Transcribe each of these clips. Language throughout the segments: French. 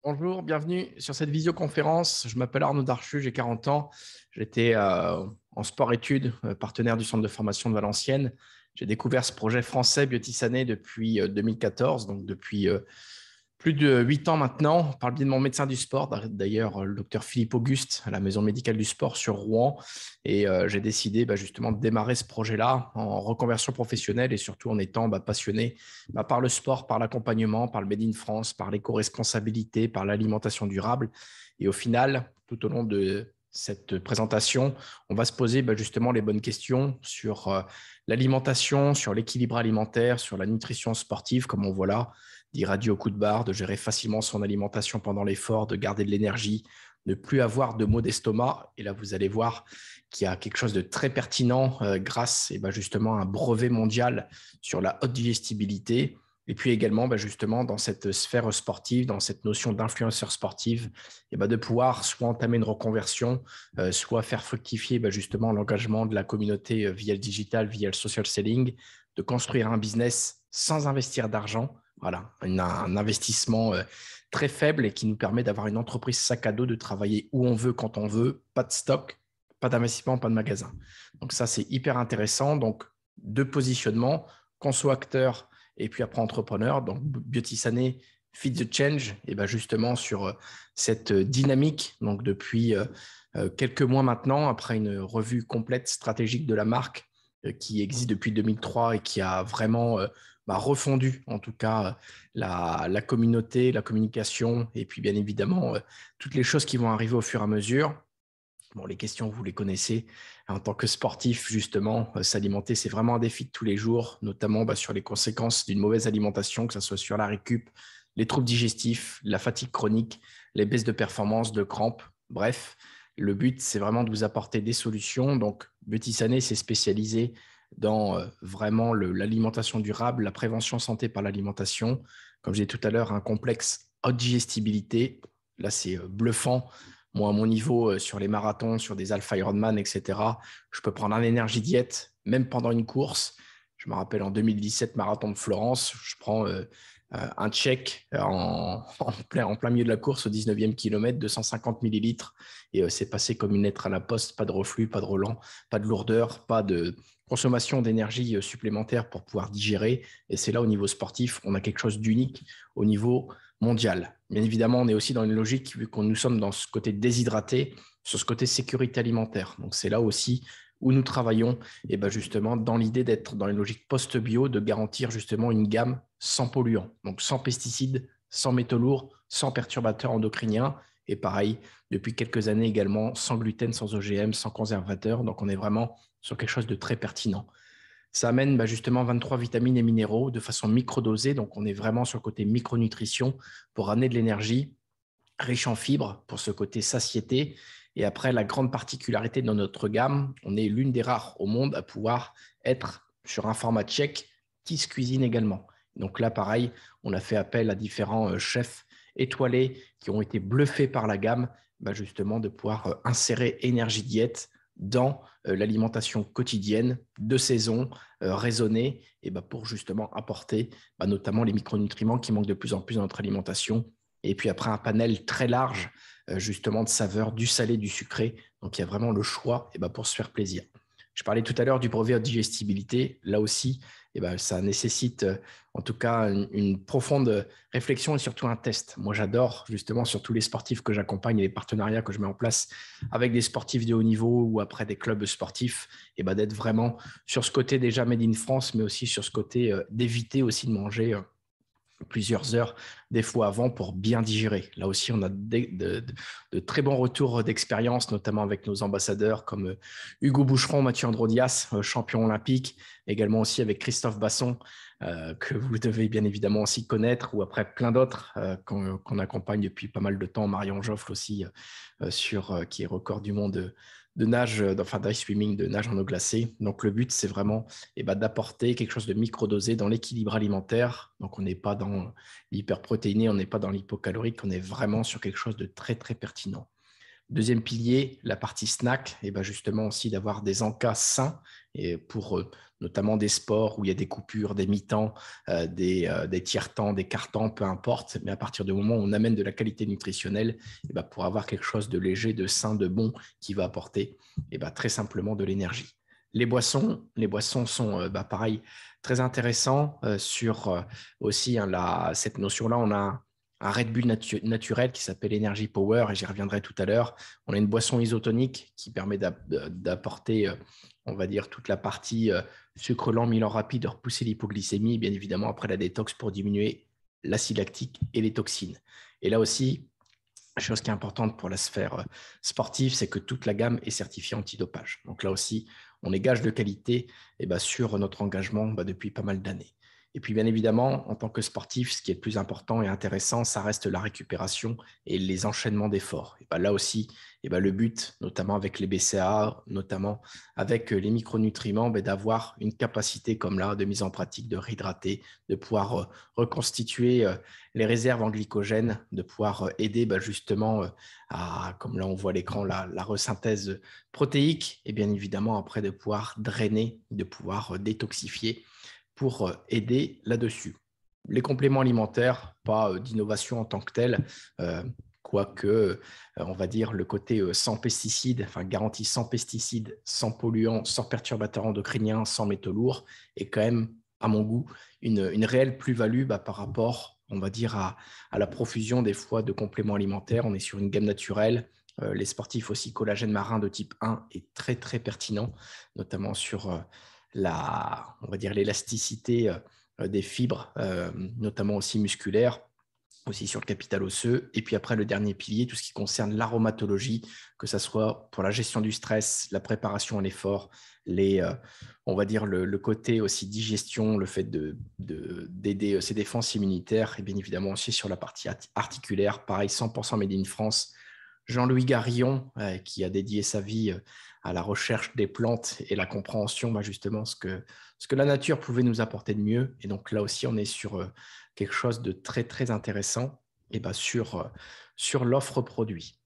Bonjour, bienvenue sur cette visioconférence. Je m'appelle Arnaud Darchu, j'ai 40 ans. J'étais en sport-études, partenaire du centre de formation de Valenciennes. J'ai découvert ce projet français Biotissané depuis 2014, donc depuis plus de 8 ans maintenant, par le biais de mon médecin du sport, d'ailleurs le docteur Philippe Auguste, à la maison médicale du sport sur Rouen. Et j'ai décidé justement de démarrer ce projet-là en reconversion professionnelle et surtout en étant passionné par le sport, par l'accompagnement, par le Made in France, par l'éco-responsabilité, par l'alimentation durable. Et au final, tout au long de cette présentation, on va se poser justement les bonnes questions sur l'alimentation, sur l'équilibre alimentaire, sur la nutrition sportive, comme on voit là, d'irradier au coup de barre, de gérer facilement son alimentation pendant l'effort, de garder de l'énergie, ne plus avoir de maux d'estomac. Et là, vous allez voir qu'il y a quelque chose de très pertinent grâce justement à un brevet mondial sur la haute digestibilité. Et puis également, justement, dans cette sphère sportive, dans cette notion d'influenceur sportive, de pouvoir soit entamer une reconversion, soit faire fructifier justement l'engagement de la communauté via le digital, via le social selling, de construire un business sans investir d'argent. Voilà, un investissement très faible et qui nous permet d'avoir une entreprise sac à dos, de travailler où on veut, quand on veut, pas de stock, pas d'investissement, pas de magasin. Donc ça, c'est hyper intéressant. Donc, deux positionnements, qu'on soit acteur et puis après entrepreneur. Donc, Biotissané Feed the Change, et justement sur cette dynamique. Donc, depuis quelques mois maintenant, après une revue complète stratégique de la marque qui existe depuis 2003 et qui a vraiment refondu en tout cas la communauté, la communication et puis bien évidemment toutes les choses qui vont arriver au fur et à mesure. Bon, les questions, vous les connaissez. En tant que sportif, justement, s'alimenter, c'est vraiment un défi de tous les jours, notamment sur les conséquences d'une mauvaise alimentation, que ce soit sur la récup, les troubles digestifs, la fatigue chronique, les baisses de performance, de crampes. Bref, le but, c'est vraiment de vous apporter des solutions. Donc, Biotissané s'est spécialisé dans vraiment l'alimentation durable, la prévention santé par l'alimentation. Comme je disais tout à l'heure, un complexe haute digestibilité. Là, c'est bluffant. Moi, à mon niveau, sur les marathons, sur des Alpha Ironman, etc., je peux prendre un énergie diète, même pendant une course. Je me rappelle en 2017, marathon de Florence, je prends un check en plein milieu de la course au 19e kilomètre, 250 millilitres. Et c'est passé comme une lettre à la poste, pas de reflux, pas de relent, pas de lourdeur, pas de consommation d'énergie supplémentaire pour pouvoir digérer. Et c'est là, au niveau sportif, on a quelque chose d'unique au niveau mondial. Bien évidemment, on est aussi dans une logique, vu qu'on nous sommes dans ce côté déshydraté, sur ce côté sécurité alimentaire. Donc, c'est là aussi où nous travaillons, et justement, dans l'idée d'être dans une logique post-bio, de garantir justement une gamme sans polluants, donc sans pesticides, sans métaux lourds, sans perturbateurs endocriniens. Et pareil, depuis quelques années également, sans gluten, sans OGM, sans conservateur. Donc, on est vraiment sur quelque chose de très pertinent. Ça amène justement 23 vitamines et minéraux de façon microdosée. Donc, on est vraiment sur le côté micronutrition pour amener de l'énergie, riche en fibres pour ce côté satiété. Et après, la grande particularité de notre gamme, on est l'une des rares au monde à pouvoir être sur un format tchèque qui se cuisine également. Donc là, pareil, on a fait appel à différents chefs étoilés qui ont été bluffés par la gamme, justement de pouvoir insérer énergie diète dans l'alimentation quotidienne, de saison, raisonnée, et pour justement apporter notamment les micronutriments qui manquent de plus en plus dans notre alimentation. Et puis après, un panel très large, justement, de saveurs, du salé, du sucré. Donc, il y a vraiment le choix pour se faire plaisir. Je parlais tout à l'heure du brevet de digestibilité. Là aussi, ça nécessite en tout cas une profonde réflexion et surtout un test. Moi, j'adore justement sur tous les sportifs que j'accompagne et les partenariats que je mets en place avec des sportifs de haut niveau ou après des clubs sportifs, d'être vraiment sur ce côté déjà Made in France, mais aussi sur ce côté d'éviter aussi de manger plusieurs heures des fois avant pour bien digérer. Là aussi, on a de très bons retours d'expérience, notamment avec nos ambassadeurs comme Hugo Boucheron, Mathieu Androdias, champion olympique, également aussi avec Christophe Basson, que vous devez bien évidemment aussi connaître, ou après plein d'autres qu'on accompagne depuis pas mal de temps, Marion Joffre aussi, qui est record du monde de nage, enfin d'ice swimming, de nage en eau glacée. Donc le but, c'est vraiment d'apporter quelque chose de microdosé dans l'équilibre alimentaire. Donc on n'est pas dans l'hyperprotéiné, on n'est pas dans l'hypocalorique, on est vraiment sur quelque chose de très très pertinent. Deuxième pilier, la partie snack, et justement aussi d'avoir des encas sains et pour notamment des sports où il y a des coupures, des mi-temps, des tiers-temps, des quarts-temps, peu importe. Mais à partir du moment où on amène de la qualité nutritionnelle, pour avoir quelque chose de léger, de sain, de bon qui va apporter très simplement de l'énergie. Les boissons sont pareil, très intéressants sur aussi cette notion-là. On a un Red Bull naturel qui s'appelle Energy Power et j'y reviendrai tout à l'heure. On a une boisson isotonique qui permet d'apporter, on va dire, toute la partie sucre lent, Milan rapide, repousser l'hypoglycémie, bien évidemment après la détox pour diminuer l'acide lactique et les toxines. Et là aussi, chose qui est importante pour la sphère sportive, c'est que toute la gamme est certifiée antidopage. Donc là aussi, on est gage de qualité sur notre engagement depuis pas mal d'années. Et puis bien évidemment, en tant que sportif, ce qui est le plus important et intéressant, ça reste la récupération et les enchaînements d'efforts. Et là aussi, le but, notamment avec les BCAA, notamment avec les micronutriments, d'avoir une capacité comme là de mise en pratique, de réhydrater, de pouvoir reconstituer les réserves en glycogène, de pouvoir aider justement à, comme là on voit à l'écran, la resynthèse protéique et bien évidemment après de pouvoir drainer, de pouvoir détoxifier pour aider là-dessus. Les compléments alimentaires, pas d'innovation en tant que telle, quoique, on va dire, le côté sans pesticides, enfin garantie sans pesticides, sans polluants, sans perturbateurs endocriniens, sans métaux lourds, est quand même, à mon goût, une réelle plus-value par rapport, on va dire, à la profusion des fois de compléments alimentaires. On est sur une gamme naturelle. Les sportifs aussi, collagène marin de type 1 est très, très pertinent, notamment sur on va dire l'élasticité des fibres, notamment aussi musculaires, aussi sur le capital osseux. Et puis après, le dernier pilier, tout ce qui concerne l'aromatologie, que ce soit pour la gestion du stress, la préparation à l'effort, on va dire le côté aussi digestion, le fait d'aider ses défenses immunitaires et bien évidemment aussi sur la partie articulaire, pareil, 100% Made in France. Jean-Louis Garillon, qui a dédié sa vie à la recherche des plantes et la compréhension justement ce que la nature pouvait nous apporter de mieux. Et donc là aussi, on est sur quelque chose de très, très intéressant sur l'offre produit.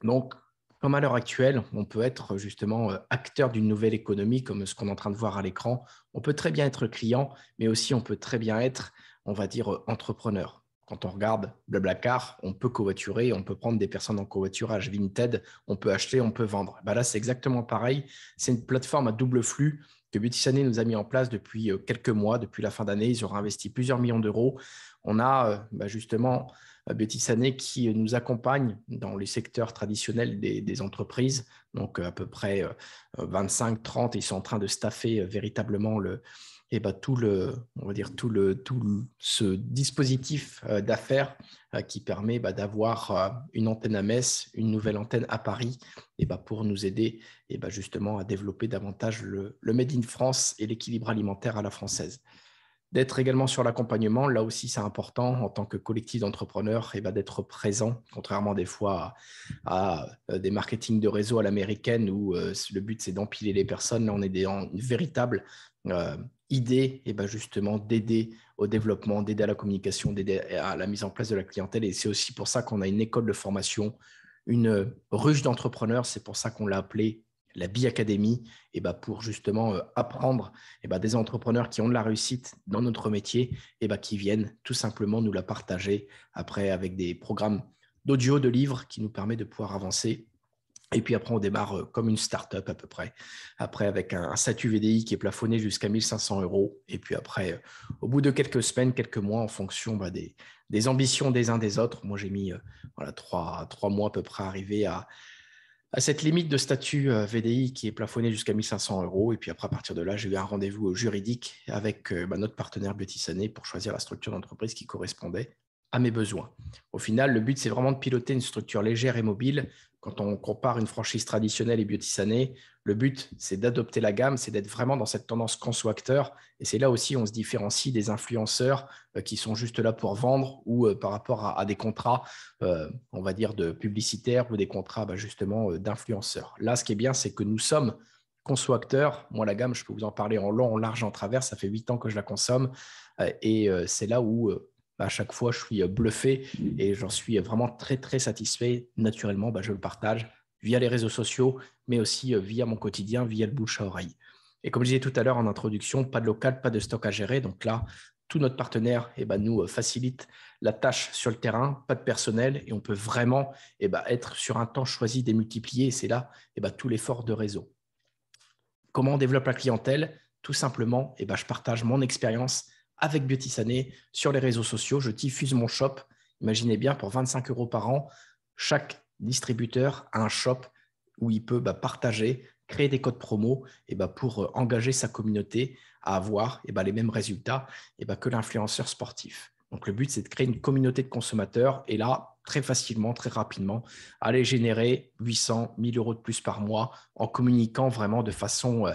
Donc, comme à l'heure actuelle, on peut être justement acteur d'une nouvelle économie comme ce qu'on est en train de voir à l'écran. On peut très bien être client, mais aussi on peut très bien être, on va dire, entrepreneur. Quand on regarde Blablacar, on peut covoiturer, on peut prendre des personnes en covoiturage. Vinted, on peut acheter, on peut vendre. Là, c'est exactement pareil. C'est une plateforme à double flux que Beauty nous a mis en place depuis quelques mois, depuis la fin d'année. Ils auront investi plusieurs millions d'euros. On a justement Beauty qui nous accompagne dans les secteurs traditionnels des entreprises. Donc, à peu près 25, 30, ils sont en train de staffer véritablement on va dire ce dispositif d'affaires qui permet d'avoir une antenne à Metz, une nouvelle antenne à Paris, pour nous aider justement à développer davantage le Made in France et l'équilibre alimentaire à la française. D'être également sur l'accompagnement, là aussi c'est important en tant que collectif d'entrepreneurs d'être présent, contrairement des fois à des marketing de réseau à l'américaine où le but c'est d'empiler les personnes. Là on est dans une véritable idée justement d'aider au développement, d'aider à la communication, d'aider à la mise en place de la clientèle. Et c'est aussi pour ça qu'on a une école de formation, une ruche d'entrepreneurs, c'est pour ça qu'on l'a appelée la Bi-Académie, pour justement apprendre des entrepreneurs qui ont de la réussite dans notre métier, qui viennent tout simplement nous la partager après avec des programmes d'audio, de livres qui nous permettent de pouvoir avancer. Et puis après, on démarre comme une start-up à peu près. Après, avec un statut VDI qui est plafonné jusqu'à 1 500 €. Et puis après, au bout de quelques semaines, quelques mois, en fonction des ambitions des uns des autres, moi j'ai mis 3 mois à peu près à arriver à cette limite de statut VDI qui est plafonné jusqu'à 1 500 €. Et puis après, à partir de là, j'ai eu un rendez-vous juridique avec notre partenaire Beauty pour choisir la structure d'entreprise qui correspondait à mes besoins. Au final, le but, c'est vraiment de piloter une structure légère et mobile. Quand on compare une franchise traditionnelle et Beauty le but, c'est d'adopter la gamme, c'est d'être vraiment dans cette tendance conso-acteur. Et c'est là aussi où on se différencie des influenceurs qui sont juste là pour vendre ou par rapport à des contrats, on va dire, de publicitaires ou des contrats justement d'influenceurs. Là, ce qui est bien, c'est que nous sommes conso-acteurs. Moi, la gamme, je peux vous en parler en long, en large, en travers. Ça fait 8 ans que je la consomme. Et c'est là où à chaque fois, je suis bluffé et j'en suis vraiment très, très satisfait. Naturellement, je le partage via les réseaux sociaux, mais aussi via mon quotidien, via le bouche à oreille. Et comme je disais tout à l'heure en introduction, pas de local, pas de stock à gérer. Donc là, tout notre partenaire nous facilite la tâche sur le terrain, pas de personnel et on peut vraiment être sur un temps choisi démultiplié. Et c'est là tout l'effort de réseau. Comment on développe la clientèle? Tout simplement, je partage mon expérience avec Beauty sur les réseaux sociaux. Je diffuse mon shop. Imaginez bien, pour 25 € par an, chaque distributeur a un shop où il peut partager, créer des codes promo pour engager sa communauté à avoir les mêmes résultats que l'influenceur sportif. Donc, le but, c'est de créer une communauté de consommateurs et là, très facilement, très rapidement, aller générer 800, 1000 € de plus par mois en communiquant vraiment de façon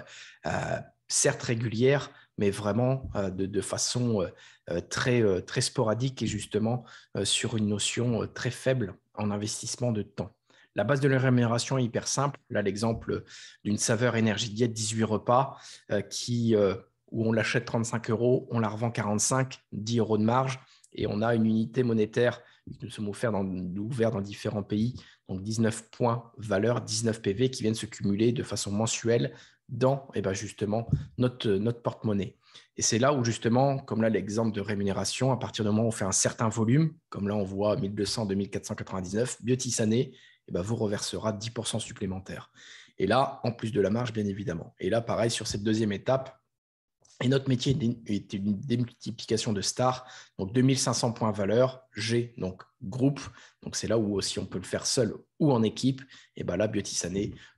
certes régulière, mais vraiment de façon très, très sporadique et justement sur une notion très faible en investissement de temps. La base de la rémunération est hyper simple. Là, l'exemple d'une saveur énergie diète 18 repas où on l'achète 35 €, on la revend 45, 10 € de marge et on a une unité monétaire qui nous sommes ouverts dans différents pays, donc 19 points valeur, 19 PV qui viennent se cumuler de façon mensuelle dans justement notre porte-monnaie. Et c'est là où justement, comme là l'exemple de rémunération, à partir du moment où on fait un certain volume, comme là on voit 1200, 2499, Beauty vous reversera 10% supplémentaires. Et là, en plus de la marge, bien évidemment. Et là, pareil, sur cette deuxième étape, et notre métier est une démultiplication de stars, donc 2500 points valeur, G, donc groupe, donc c'est là où aussi on peut le faire seul ou en équipe, et là Beauty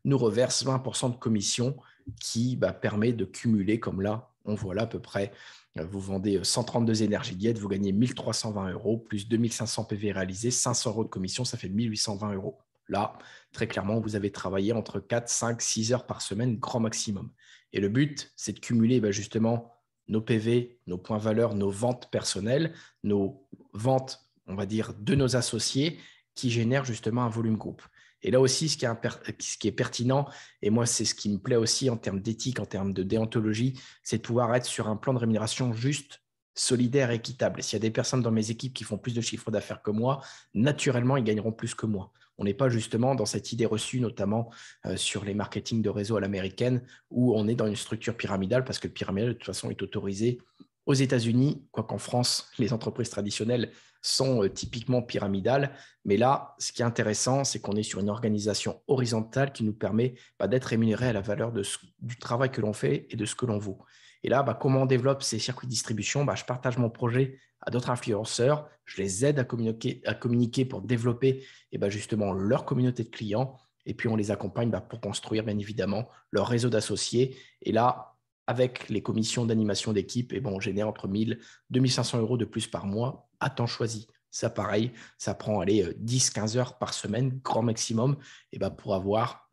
nous reverse 20% de commission qui permet de cumuler, comme là, on voit là à peu près, vous vendez 132 énergies diète, vous gagnez 1320 € plus 2500 PV réalisés, 500 € de commission, ça fait 1820 €. Là, très clairement, vous avez travaillé entre 4, 5, 6 heures par semaine, grand maximum. Et le but, c'est de cumuler justement nos PV, nos points valeurs, nos ventes personnelles, nos ventes, on va dire, de nos associés qui génèrent justement un volume groupe. Et là aussi, ce qui est pertinent, et moi, c'est ce qui me plaît aussi en termes d'éthique, en termes de déontologie, c'est de pouvoir être sur un plan de rémunération juste, solidaire et équitable. Et s'il y a des personnes dans mes équipes qui font plus de chiffre d'affaires que moi, naturellement, ils gagneront plus que moi. On n'est pas justement dans cette idée reçue, notamment sur les marketing de réseau à l'américaine, où on est dans une structure pyramidale, parce que le pyramidal, de toute façon, est autorisé aux États-Unis, quoiqu'en France, les entreprises traditionnelles sont typiquement pyramidales. Mais là, ce qui est intéressant, c'est qu'on est sur une organisation horizontale qui nous permet d'être rémunéré à la valeur du travail que l'on fait et de ce que l'on vaut. Et là, comment on développe ces circuits de distribution? Je partage mon projet à d'autres influenceurs, je les aide à communiquer pour développer justement leur communauté de clients et puis on les accompagne pour construire bien évidemment leur réseau d'associés. Et là, avec les commissions d'animation d'équipe, on génère entre 1000 et 2500 € de plus par mois à temps choisi. Ça, pareil, ça prend 10-15 heures par semaine, grand maximum, pour avoir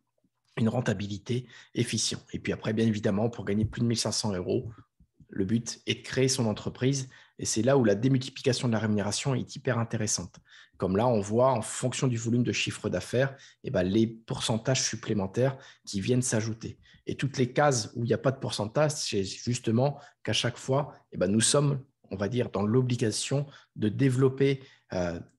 une rentabilité efficiente. Et puis après, bien évidemment, pour gagner plus de 1500 €, le but est de créer son entreprise et c'est là où la démultiplication de la rémunération est hyper intéressante. Comme là, on voit en fonction du volume de chiffre d'affaires, les pourcentages supplémentaires qui viennent s'ajouter. Et toutes les cases où il n'y a pas de pourcentage, c'est justement qu'à chaque fois, nous sommes, on va dire, dans l'obligation de développer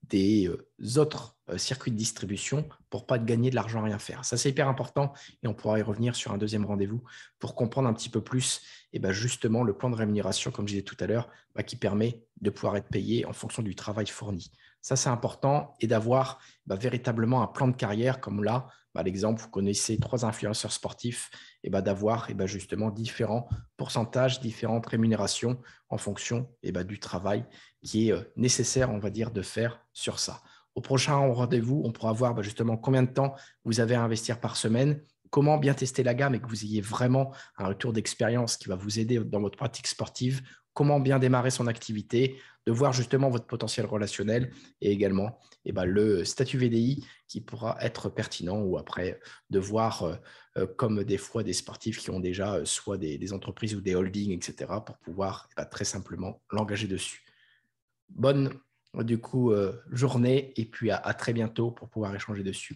des autres circuits de distribution pour ne pas gagner de l'argent à rien faire. Ça, c'est hyper important et on pourra y revenir sur un deuxième rendez-vous pour comprendre un petit peu plus justement le plan de rémunération, comme je disais tout à l'heure, qui permet de pouvoir être payé en fonction du travail fourni. Ça, c'est important et d'avoir véritablement un plan de carrière comme là, l'exemple, vous connaissez 3 influenceurs sportifs, d'avoir justement différents pourcentages, différentes rémunérations en fonction du travail qui est nécessaire, on va dire, de faire sur ça. Au prochain rendez-vous, on pourra voir justement combien de temps vous avez à investir par semaine, comment bien tester la gamme et que vous ayez vraiment un retour d'expérience qui va vous aider dans votre pratique sportive, comment bien démarrer son activité, de voir justement votre potentiel relationnel et également le statut VDI qui pourra être pertinent ou après de voir comme des fois des sportifs qui ont déjà soit des entreprises ou des holdings, etc. pour pouvoir très simplement l'engager dessus. Bonne journée et puis à très bientôt pour pouvoir échanger dessus.